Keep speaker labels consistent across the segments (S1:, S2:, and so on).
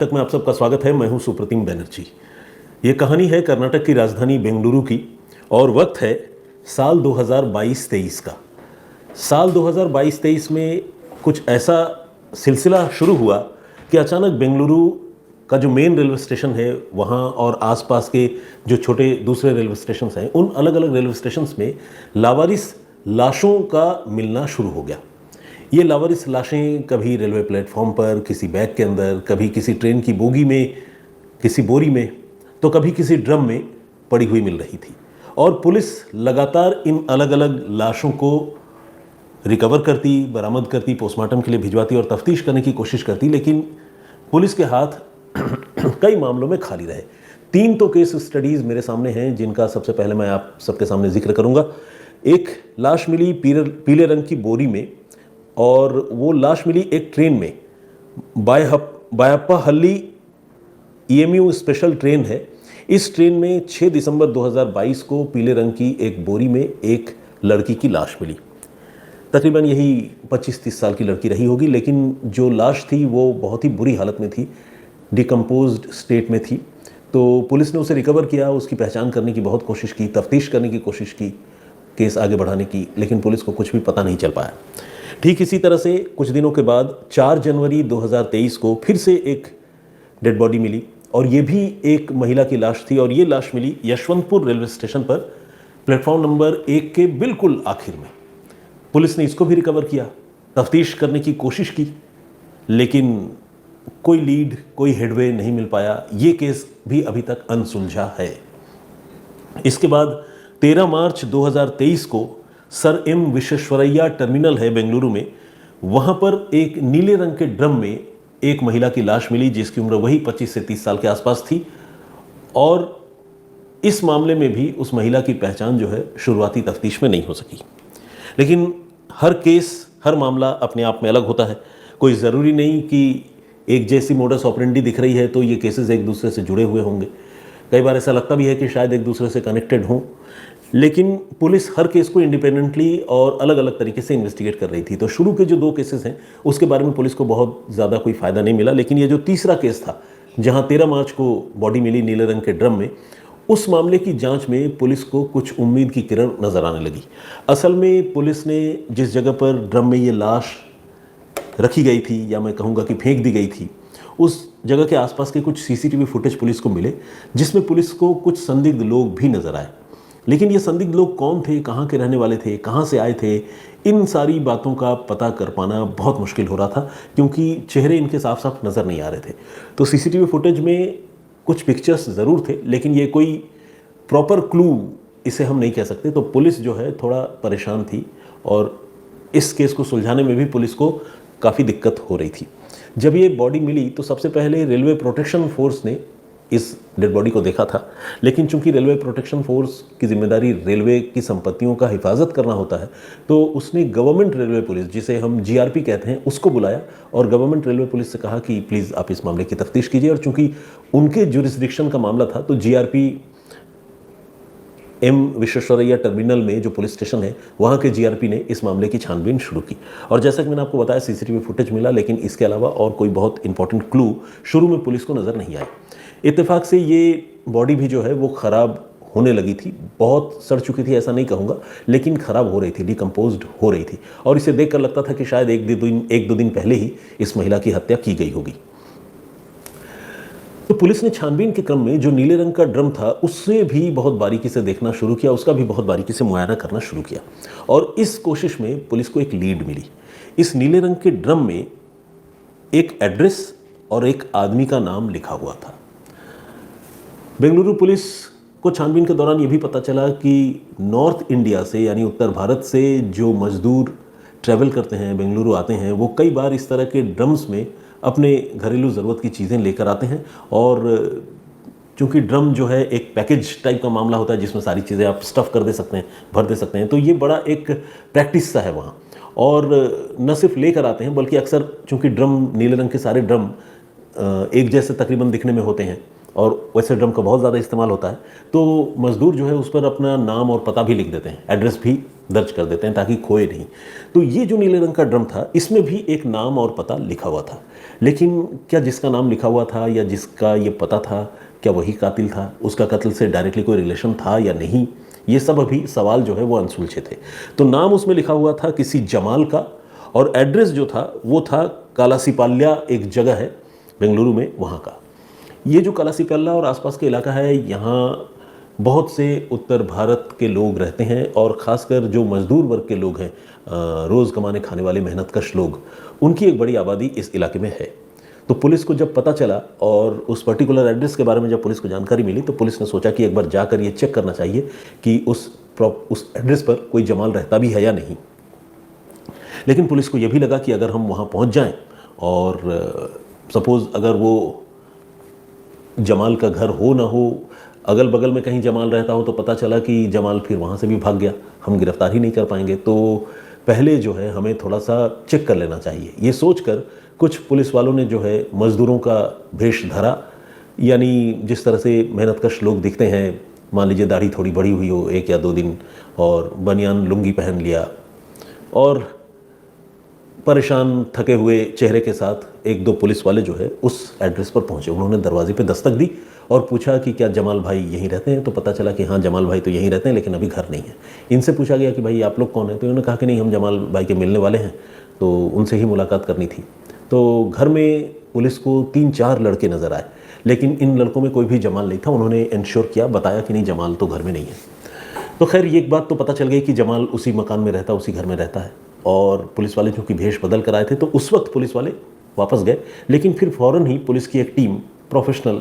S1: तक में आप सबका स्वागत है। मैं हूं सुप्रतिम बैनर्जी। ये कहानी है कर्नाटक की राजधानी बेंगलुरु की और वक्त है साल 2022-23 का। साल 2022-23 में कुछ ऐसा सिलसिला शुरू हुआ कि अचानक बेंगलुरु का जो मेन रेलवे स्टेशन है वहाँ और आसपास के जो छोटे दूसरे रेलवे स्टेशन हैं, उन अलग अलग रेलवे स्टेशन में लावारिस लाशों का मिलना शुरू हो गया। ये लावारिस लाशें कभी रेलवे प्लेटफॉर्म पर, किसी बैग के अंदर, कभी किसी ट्रेन की बोगी में, किसी बोरी में, तो कभी किसी ड्रम में पड़ी हुई मिल रही थी। और पुलिस लगातार इन अलग अलग लाशों को रिकवर करती, बरामद करती, पोस्टमार्टम के लिए भिजवाती और तफ्तीश करने की कोशिश करती, लेकिन पुलिस के हाथ कई मामलों में खाली रहे। 3 तो केस स्टडीज़ मेरे सामने हैं जिनका सबसे पहले मैं आप सबके सामने जिक्र करूंगा। एक लाश मिली पीले रंग की बोरी में, और वो लाश मिली एक ट्रेन में। बायप्पाहल्ली EMU स्पेशल ट्रेन है। इस ट्रेन में 6 दिसंबर 2022 को पीले रंग की एक बोरी में एक लड़की की लाश मिली। तकरीबन यही 25-30 साल की लड़की रही होगी, लेकिन जो लाश थी वो बहुत ही बुरी हालत में थी, डिकम्पोज्ड स्टेट में थी। तो पुलिस ने उसे रिकवर किया, उसकी पहचान करने की बहुत कोशिश की, तफ्तीश करने की कोशिश की, केस आगे बढ़ाने की, लेकिन पुलिस को कुछ भी पता नहीं चल पाया। ठीक इसी तरह से कुछ दिनों के बाद 4 जनवरी 2023 को फिर से एक डेड बॉडी मिली, और ये भी एक महिला की लाश थी। और ये लाश मिली यशवंतपुर रेलवे स्टेशन पर, प्लेटफॉर्म नंबर 1 के बिल्कुल आखिर में। पुलिस ने इसको भी रिकवर किया, तफ्तीश करने की कोशिश की, लेकिन कोई लीड, कोई हेडवे नहीं मिल पाया। ये केस भी अभी तक अनसुलझा है। इसके बाद 13 मार्च 2023 को सर एम विश्वेश्वरैया टर्मिनल है बेंगलुरु में, वहाँ पर एक नीले रंग के ड्रम में एक महिला की लाश मिली जिसकी उम्र वही 25 से 30 साल के आसपास थी। और इस मामले में भी उस महिला की पहचान जो है शुरुआती तफ्तीश में नहीं हो सकी। लेकिन हर केस, हर मामला अपने आप में अलग होता है। कोई ज़रूरी नहीं कि एक जैसी मोडस ऑपरेंडी दिख रही है तो ये केसेस एक दूसरे से जुड़े हुए होंगे। कई बार ऐसा लगता भी है कि शायद एक दूसरे से कनेक्टेड हों, लेकिन पुलिस हर केस को इंडिपेंडेंटली और अलग अलग तरीके से इन्वेस्टिगेट कर रही थी। तो शुरू के जो 2 केसेस हैं उसके बारे में पुलिस को बहुत ज़्यादा कोई फ़ायदा नहीं मिला, लेकिन ये जो तीसरा केस था जहां 13 मार्च को बॉडी मिली नीले रंग के ड्रम में, उस मामले की जांच में पुलिस को कुछ उम्मीद की किरण नज़र आने लगी। असल में पुलिस ने जिस जगह पर ड्रम में ये लाश रखी गई थी, या मैं कहूँगा कि फेंक दी गई थी, उस जगह के आसपास के कुछ CCTV फुटेज पुलिस को मिले, जिसमें पुलिस को कुछ संदिग्ध लोग भी नजर आए। लेकिन ये संदिग्ध लोग कौन थे, कहाँ के रहने वाले थे, कहाँ से आए थे, इन सारी बातों का पता कर पाना बहुत मुश्किल हो रहा था, क्योंकि चेहरे इनके साफ साफ नज़र नहीं आ रहे थे। तो CCTV फुटेज में कुछ पिक्चर्स ज़रूर थे, लेकिन ये कोई प्रॉपर क्लू इसे हम नहीं कह सकते। तो पुलिस जो है थोड़ा परेशान थी, और इस केस को सुलझाने में भी पुलिस को काफ़ी दिक्कत हो रही थी। जब ये बॉडी मिली तो सबसे पहले रेलवे प्रोटेक्शन फोर्स ने इस डेड बॉडी को देखा था, लेकिन चूंकि रेलवे प्रोटेक्शन फोर्स की जिम्मेदारी रेलवे की संपत्तियों का हिफाजत करना होता है, तो उसने गवर्नमेंट रेलवे पुलिस, जिसे हम GRP कहते हैं, उसको बुलाया और गवर्नमेंट रेलवे पुलिस से कहा कि प्लीज़ आप इस मामले की तफ्तीश कीजिए। और चूंकि उनके जुरिस्डिक्शन का मामला था, तो GRP एम विश्वेश्वरैया टर्मिनल में जो पुलिस स्टेशन है, वहाँ के GRP ने इस मामले की छानबीन शुरू की। और जैसा कि मैंने आपको बताया, CCTV फुटेज मिला, लेकिन इसके अलावा और कोई बहुत इंपॉर्टेंट क्लू शुरू में पुलिस को नज़र नहीं आया। इत्तेफाक से ये बॉडी भी जो है वो ख़राब होने लगी थी। बहुत सड़ चुकी थी ऐसा नहीं कहूँगा, लेकिन ख़राब हो रही थी, डिकम्पोज्ड हो रही थी, और इसे देखकर लगता था कि शायद एक दो दिन पहले ही इस महिला की हत्या की गई होगी। तो पुलिस ने छानबीन के क्रम में जो नीले रंग का ड्रम था उससे भी बहुत बारीकी से देखना शुरू किया, उसका भी बहुत बारीकी से मुआयना करना शुरू किया। और इस कोशिश में पुलिस को एक लीड मिली। इस नीले रंग के ड्रम में एक एड्रेस और एक आदमी का नाम लिखा हुआ था। बेंगलुरु पुलिस को छानबीन के दौरान ये भी पता चला कि नॉर्थ इंडिया से, यानी उत्तर भारत से जो मजदूर ट्रैवल करते हैं, बेंगलुरु आते हैं, वो कई बार इस तरह के ड्रम्स में अपने घरेलू ज़रूरत की चीज़ें लेकर आते हैं। और चूँकि ड्रम जो है एक पैकेज टाइप का मामला होता है जिसमें सारी चीज़ें आप स्टफ़ कर दे सकते हैं, भर दे सकते हैं, तो ये बड़ा एक प्रैक्टिस सा है वहाँ। और न सिर्फ लेकर आते हैं, बल्कि अक्सर चूँकि ड्रम, नीले रंग के सारे ड्रम एक जैसे तकरीबन दिखने में होते हैं, और वैसे ड्रम का बहुत ज़्यादा इस्तेमाल होता है, तो मज़दूर जो है उस पर अपना नाम और पता भी लिख देते हैं, एड्रेस भी दर्ज कर देते हैं ताकि खोए नहीं। तो ये जो नीले रंग का ड्रम था, इसमें भी एक नाम और पता लिखा हुआ था, लेकिन क्या जिसका नाम लिखा हुआ था या जिसका ये पता था, क्या वही कातिल था? उसका कत्ल से डायरेक्टली कोई रिलेशन था या नहीं? ये सब अभी सवाल जो है वो अनसुलझे थे। तो नाम उसमें लिखा हुआ था किसी जमाल का, और एड्रेस जो था वो था कालासीपाल्या, एक जगह है बेंगलुरु में, वहाँ का। ये जो कालासीपाल्या और आसपास के इलाका है, यहाँ बहुत से उत्तर भारत के लोग रहते हैं, और ख़ासकर जो मजदूर वर्ग के लोग हैं, रोज़ कमाने खाने वाले मेहनतकश लोग, उनकी एक बड़ी आबादी इस इलाके में है। तो पुलिस को जब पता चला और उस पर्टिकुलर एड्रेस के बारे में जब पुलिस को जानकारी मिली, तो पुलिस ने सोचा कि एक बार जाकर ये चेक करना चाहिए कि उस एड्रेस पर कोई जमाल रहता भी है या नहीं। लेकिन पुलिस को ये भी लगा कि अगर हम वहाँ पहुँच जाएं और सपोज़ अगर वो जमाल का घर हो ना हो, अगल बगल में कहीं जमाल रहता हो, तो पता चला कि जमाल फिर वहाँ से भी भाग गया, हम गिरफ्तार ही नहीं कर पाएंगे। तो पहले जो है हमें थोड़ा सा चेक कर लेना चाहिए। ये सोचकर कुछ पुलिस वालों ने जो है मज़दूरों का भेष धरा, यानी जिस तरह से मेहनतकश लोग दिखते हैं, मान लीजिए दाढ़ी थोड़ी बड़ी हुई हो 1 या 2 दिन, और बनियान लुंगी पहन लिया, और परेशान थके हुए चेहरे के साथ 1-2 पुलिस वाले जो है उस एड्रेस पर पहुंचे। उन्होंने दरवाजे पे दस्तक दी और पूछा कि क्या जमाल भाई यहीं रहते हैं? तो पता चला कि हाँ, जमाल भाई तो यहीं रहते हैं, लेकिन अभी घर नहीं है। इनसे पूछा गया कि भाई आप लोग कौन हैं? तो इन्होंने कहा कि नहीं, हम जमाल भाई के मिलने वाले हैं, तो उनसे ही मुलाकात करनी थी। तो घर में पुलिस को 3-4 लड़के नज़र आए, लेकिन इन लड़कों में कोई भी जमाल नहीं था। उन्होंने इंश्योर किया, बताया कि नहीं, जमाल तो घर में नहीं है। तो खैर ये एक बात तो पता चल गई कि जमाल उसी मकान में रहता, उसी घर में रहता है। और पुलिस वाले चूँकि भेष बदल कर आए थे, तो उस वक्त पुलिस वाले वापस गए, लेकिन फिर फ़ौरन ही पुलिस की एक टीम प्रोफेशनल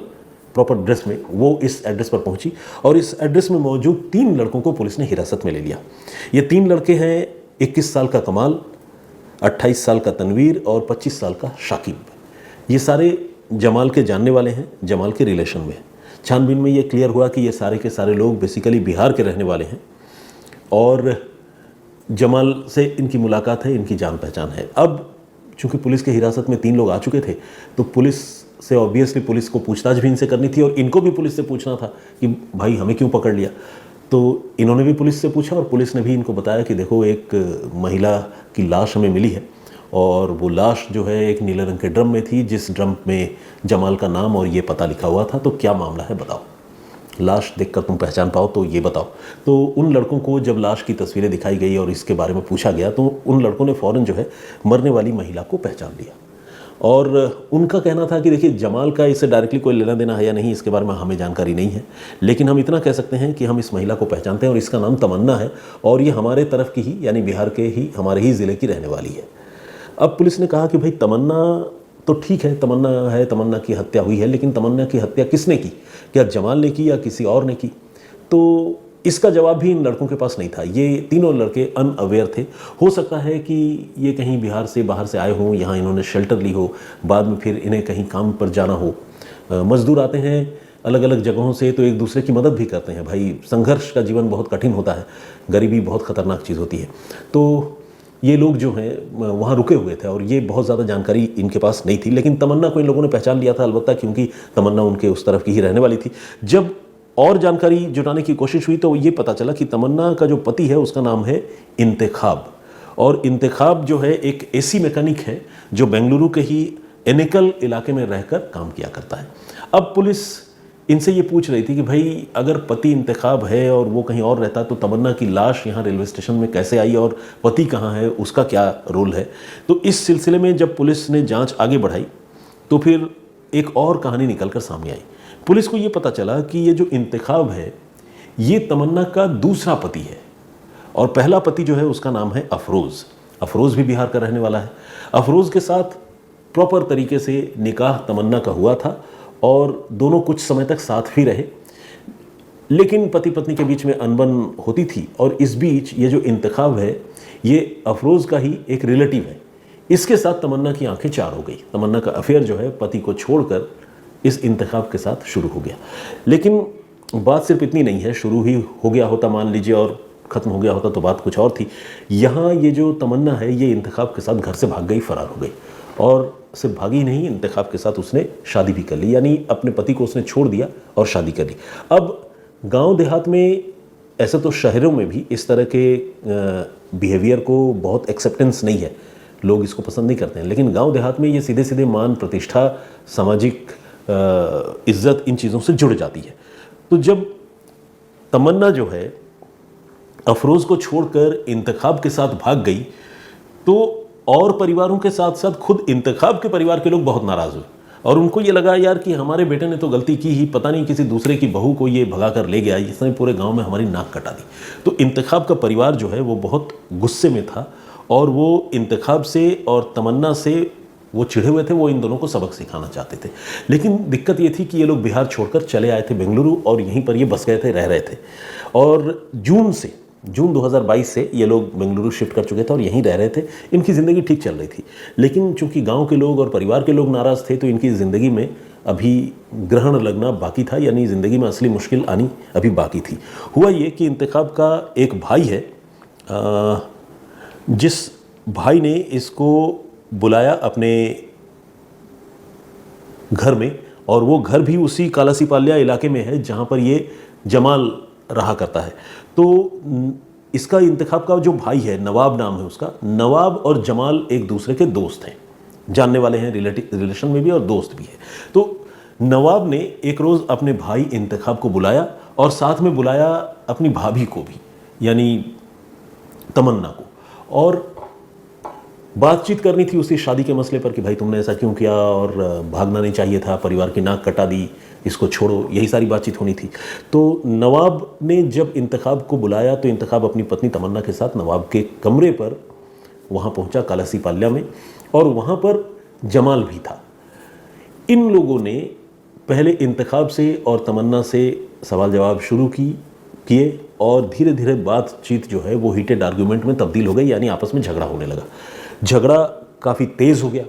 S1: प्रॉपर ड्रेस में वो इस एड्रेस पर पहुंची, और इस एड्रेस में मौजूद 3 लड़कों को पुलिस ने हिरासत में ले लिया। ये 3 लड़के हैं, 21 साल का कमाल, 28 साल का तनवीर और 25 साल का शाकिब। ये सारे जमाल के जानने वाले हैं, जमाल के रिलेशन में। छानबीन में ये क्लियर हुआ कि ये सारे के सारे लोग बेसिकली बिहार के रहने वाले हैं, और जमाल से इनकी मुलाकात है, इनकी जान पहचान है। अब चूंकि पुलिस के हिरासत में 3 लोग आ चुके थे, तो पुलिस से ऑब्वियसली पुलिस को पूछताछ भी इनसे करनी थी, और इनको भी पुलिस से पूछना था कि भाई हमें क्यों पकड़ लिया। तो इन्होंने भी पुलिस से पूछा, और पुलिस ने भी इनको बताया कि देखो, एक महिला की लाश हमें मिली है, और वो लाश जो है एक नीले रंग के ड्रम में थी, जिस ड्रम में जमाल का नाम और ये पता लिखा हुआ था। तो क्या मामला है, बताओ, लाश देखकर तुम पहचान पाओ तो ये बताओ। तो उन लड़कों को जब लाश की तस्वीरें दिखाई गई और इसके बारे में पूछा गया, तो उन लड़कों ने फ़ौरन जो है मरने वाली महिला को पहचान लिया, और उनका कहना था कि देखिए, जमाल का इससे डायरेक्टली कोई लेना देना है या नहीं, इसके बारे में हमें जानकारी नहीं है, लेकिन हम इतना कह सकते हैं कि हम इस महिला को पहचानते हैं, और इसका नाम तमन्ना है, और ये हमारे तरफ की ही, यानी बिहार के ही, हमारे ही ज़िले की रहने वाली है। अब पुलिस ने कहा कि भाई तमन्ना तो ठीक है, तमन्ना है, तमन्ना की हत्या हुई है, लेकिन तमन्ना की हत्या किसने की? क्या जमाल ने की या किसी और ने की? तो इसका जवाब भी इन लड़कों के पास नहीं था। ये तीनों लड़के अनअवेयर थे। हो सकता है कि ये कहीं बिहार से बाहर से आए हों, यहाँ इन्होंने शेल्टर ली हो, बाद में फिर इन्हें कहीं काम पर जाना हो। मजदूर आते हैं अलग अलग जगहों से, तो एक दूसरे की मदद भी करते हैं। भाई, संघर्ष का जीवन बहुत कठिन होता है, गरीबी बहुत ख़तरनाक चीज़ होती है। तो ये लोग जो हैं वहाँ रुके हुए थे, और ये बहुत ज़्यादा जानकारी इनके पास नहीं थी, लेकिन तमन्ना को इन लोगों ने पहचान लिया था, अलबत्ता क्योंकि तमन्ना उनके उस तरफ की ही रहने वाली थी। जब और जानकारी जुटाने की कोशिश हुई, तो ये पता चला कि तमन्ना का जो पति है उसका नाम है इंतखाब, और इंतखाब जो है एक एसी मैकेनिक है, जो बेंगलुरु के ही एनेकल इलाके में रहकर काम किया करता है। अब पुलिस इनसे ये पूछ रही थी कि भाई, अगर पति इंतखाब है और वो कहीं और रहता, तो तमन्ना की लाश यहाँ रेलवे स्टेशन में कैसे आई, और पति कहाँ है, उसका क्या रोल है? तो इस सिलसिले में जब पुलिस ने जांच आगे बढ़ाई, तो फिर एक और कहानी निकलकर सामने आई। पुलिस को ये पता चला कि ये जो इंतखाब है, ये तमन्ना का दूसरा पति है, और पहला पति जो है उसका नाम है अफरोज़। अफरोज़ भी बिहार का रहने वाला है। अफरोज़ के साथ प्रॉपर तरीके से निकाह तमन्ना का हुआ था, और दोनों कुछ समय तक साथ भी रहे, लेकिन पति पत्नी के बीच में अनबन होती थी। और इस बीच ये जो इंतखाब है, ये अफरोज़ का ही एक रिलेटिव है। इसके साथ तमन्ना की आंखें चार हो गई। तमन्ना का अफेयर जो है पति को छोड़कर इस इंतखाब के साथ शुरू हो गया। लेकिन बात सिर्फ इतनी नहीं है, शुरू ही हो गया होता मान लीजिए और ख़त्म हो गया होता तो बात कुछ और थी। यहाँ ये जो तमन्ना है, ये इंतखाब के साथ घर से भाग गई, फ़रार हो गई, और सिर्फ भागी नहीं, इंतखाब के साथ उसने शादी भी कर ली, यानी अपने पति को उसने छोड़ दिया और शादी कर ली। अब गांव देहात में ऐसे तो शहरों में भी इस तरह के बिहेवियर को बहुत एक्सेप्टेंस नहीं है, लोग इसको पसंद नहीं करते हैं, लेकिन गांव देहात में ये सीधे सीधे मान, प्रतिष्ठा, सामाजिक इज्जत इन चीज़ों से जुड़ जाती है। तो जब तमन्ना जो है अफरोज़ को छोड़कर इंतखाब के साथ भाग गई तो और परिवारों के साथ साथ खुद इंतखाब के परिवार के लोग बहुत नाराज़ हुए और उनको ये लगा यार कि हमारे बेटे ने तो गलती की ही, पता नहीं किसी दूसरे की बहू को ये भगा कर ले गया, इसने पूरे गांव में हमारी नाक कटा दी। तो इंतखाब का परिवार जो है वो बहुत गुस्से में था और वो इंतखाब से और तमन्ना से वो चिढ़े हुए थे, वो इन दोनों को सबक सिखाना चाहते थे। लेकिन दिक्कत ये थी कि ये लोग बिहार छोड़कर चले आए थे बेंगलुरु और यहीं पर ये बस गए थे, रह रहे थे। और जून 2022 से ये लोग बेंगलुरु शिफ्ट कर चुके थे और यहीं रह रहे थे। इनकी ज़िंदगी ठीक चल रही थी, लेकिन चूंकि गांव के लोग और परिवार के लोग नाराज़ थे तो इनकी ज़िंदगी में अभी ग्रहण लगना बाकी था, यानी ज़िंदगी में असली मुश्किल आनी अभी बाकी थी। हुआ ये कि इंतखाब का एक भाई है, जिस भाई ने इसको बुलाया अपने घर में, और वो घर भी उसी कालासीपाल्या इलाके में है जहाँ पर ये जमाल रहा करता है। तो इसका इंतखाब का जो भाई है, नवाब नाम है उसका, नवाब और जमाल एक दूसरे के दोस्त हैं, जानने वाले हैं, रिलेशन में भी और दोस्त भी है। तो नवाब ने एक रोज़ अपने भाई इंतखाब को बुलाया और साथ में बुलाया अपनी भाभी को भी, यानी तमन्ना को, और बातचीत करनी थी उसी शादी के मसले पर कि भाई तुमने ऐसा क्यों किया और भागना नहीं चाहिए था, परिवार की नाक कटा दी, इसको छोड़ो, यही सारी बातचीत होनी थी। तो नवाब ने जब इंतखाब को बुलाया तो इंतखाब अपनी पत्नी तमन्ना के साथ नवाब के कमरे पर वहाँ पहुँचा कालासीपाल्या में, और वहाँ पर जमाल भी था। इन लोगों ने पहले इंतखाब से और तमन्ना से सवाल जवाब शुरू किए और धीरे धीरे बातचीत जो है वो हीटेड आर्ग्यूमेंट में तब्दील हो गई, यानी आपस में झगड़ा होने लगा। झगड़ा काफ़ी तेज़ हो गया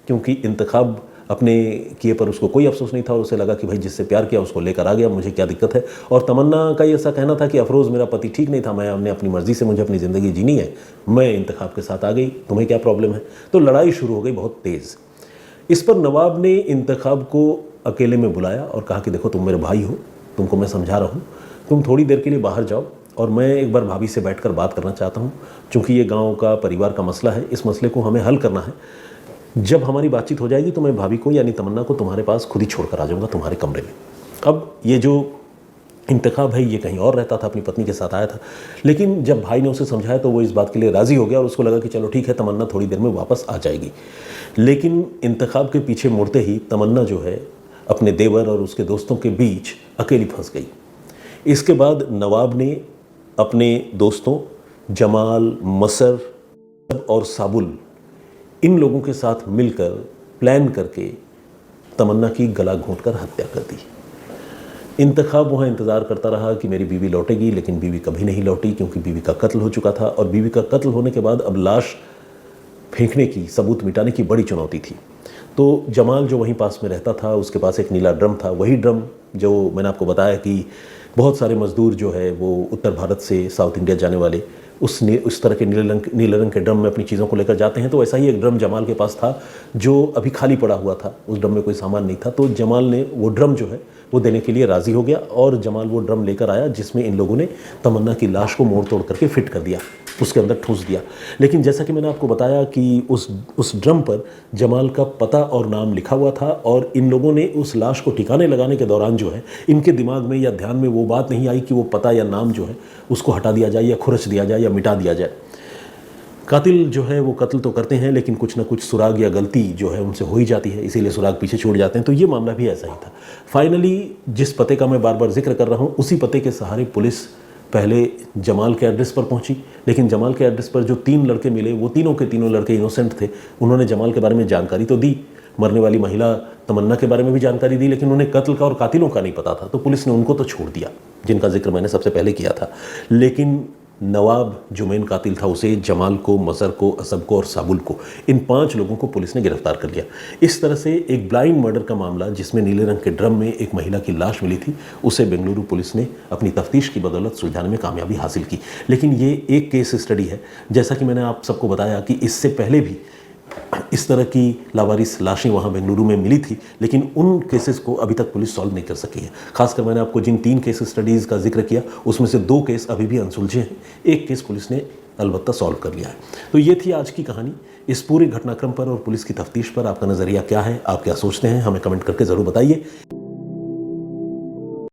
S1: क्योंकि इंतखाब अपने किए पर उसको कोई अफसोस नहीं था और उसे लगा कि भाई जिससे प्यार किया उसको लेकर आ गया, मुझे क्या दिक्कत है। और तमन्ना का ये ऐसा कहना था कि अफरोज़ मेरा पति ठीक नहीं था, मैंने अपनी मर्ज़ी से, मुझे अपनी ज़िंदगी जीनी है, मैं इंतखाब के साथ आ गई, तुम्हें क्या प्रॉब्लम है। तो लड़ाई शुरू हो गई बहुत तेज़। इस पर नवाब ने इंतखाब को अकेले में बुलाया और कहा कि देखो तुम मेरे भाई हो, तुमको मैं समझा रहा हूँ, तुम थोड़ी देर के लिए बाहर जाओ और मैं एक बार भाभी से बैठकर बात करना चाहता हूँ। चूँकि ये गांव का परिवार का मसला है, इस मसले को हमें हल करना है। जब हमारी बातचीत हो जाएगी तो मैं भाभी को यानी तमन्ना को तुम्हारे पास खुद ही छोड़कर आ जाऊँगा तुम्हारे कमरे में। अब ये जो इंतखाब है ये कहीं और रहता था, अपनी पत्नी के साथ आया था, लेकिन जब भाई ने उसे समझाया तो वो इस बात के लिए राज़ी हो गया और उसको लगा कि चलो ठीक है, तमन्ना थोड़ी देर में वापस आ जाएगी। लेकिन इंतखाब के पीछे मुड़ते ही तमन्ना जो है अपने देवर और उसके दोस्तों के बीच अकेली फंस गई। इसके बाद नवाब ने अपने दोस्तों जमाल, मसर और साबुल, इन लोगों के साथ मिलकर प्लान करके तमन्ना की गला घोंटकर हत्या कर दी। इंतखाब वहाँ इंतज़ार करता रहा कि मेरी बीवी लौटेगी, लेकिन बीवी कभी नहीं लौटी क्योंकि बीवी का कत्ल हो चुका था और बीवी का कत्ल होने के बाद अब लाश फेंकने की, सबूत मिटाने की बड़ी चुनौती थी। तो जमाल जो वहीं पास में रहता था, उसके पास एक नीला ड्रम था, वही ड्रम जो मैंने आपको बताया कि बहुत सारे मज़दूर जो है वो उत्तर भारत से साउथ इंडिया जाने वाले उस तरह के नीले रंग के ड्रम में अपनी चीज़ों को लेकर जाते हैं। तो ऐसा ही एक ड्रम जमाल के पास था जो अभी खाली पड़ा हुआ था, उस ड्रम में कोई सामान नहीं था। तो जमाल ने वो ड्रम जो है वो देने के लिए राज़ी हो गया और जमाल वो ड्रम लेकर आया जिसमें इन लोगों ने तमन्ना की लाश को मोड़ तोड़ करके फिट कर दिया, उसके अंदर ठूस दिया। लेकिन जैसा कि मैंने आपको बताया कि उस ड्रम पर जमाल का पता और नाम लिखा हुआ था और इन लोगों ने उस लाश को ठिकाने लगाने के दौरान जो है इनके दिमाग में या ध्यान में वो बात नहीं आई कि वो पता या नाम जो है उसको हटा दिया जाए या खुरच दिया जाए या मिटा दिया जाए। कातिल जो है वो कत्ल तो करते हैं लेकिन कुछ ना कुछ सुराग या गलती जो है उनसे हो ही जाती है, इसीलिए सुराग पीछे छोड़ जाते हैं। तो ये मामला भी ऐसा ही था। फाइनली जिस पते का मैं बार बार जिक्र कर रहा हूँ उसी पते के सहारे पुलिस पहले जमाल के एड्रेस पर पहुंची, लेकिन जमाल के एड्रेस पर जो 3 लड़के मिले वो तीनों के तीनों लड़के इनोसेंट थे। उन्होंने जमाल के बारे में जानकारी तो दी, मरने वाली महिला तमन्ना के बारे में भी जानकारी दी, लेकिन उन्हें कत्ल का और कातिलों का नहीं पता था। तो पुलिस ने उनको तो छोड़ दिया जिनका जिक्र मैंने सबसे पहले किया था, लेकिन नवाब जो मेन कातिल था उसे, जमाल को, मज़र को, असब को और साबुल को, इन 5 लोगों को पुलिस ने गिरफ्तार कर लिया। इस तरह से एक ब्लाइंड मर्डर का मामला जिसमें नीले रंग के ड्रम में एक महिला की लाश मिली थी उसे बेंगलुरु पुलिस ने अपनी तफ्तीश की बदौलत सुलझाने में कामयाबी हासिल की। लेकिन ये एक केस स्टडी है, जैसा कि मैंने आप सबको बताया कि इससे पहले भी इस तरह की लावारिस लाशें वहाँ बेंगलुरु में मिली थी, लेकिन उन केसेस को अभी तक पुलिस सॉल्व नहीं कर सकी है। खासकर मैंने आपको जिन 3 केस स्टडीज़ का जिक्र किया, उसमें से 2 केस अभी भी अनसुलझे हैं, 1 केस पुलिस ने अलबत्ता सॉल्व कर लिया है। तो ये थी आज की कहानी। इस पूरे घटनाक्रम पर और पुलिस की तफ्तीश पर आपका नज़रिया क्या है, आप क्या सोचते हैं, हमें कमेंट करके ज़रूर बताइए।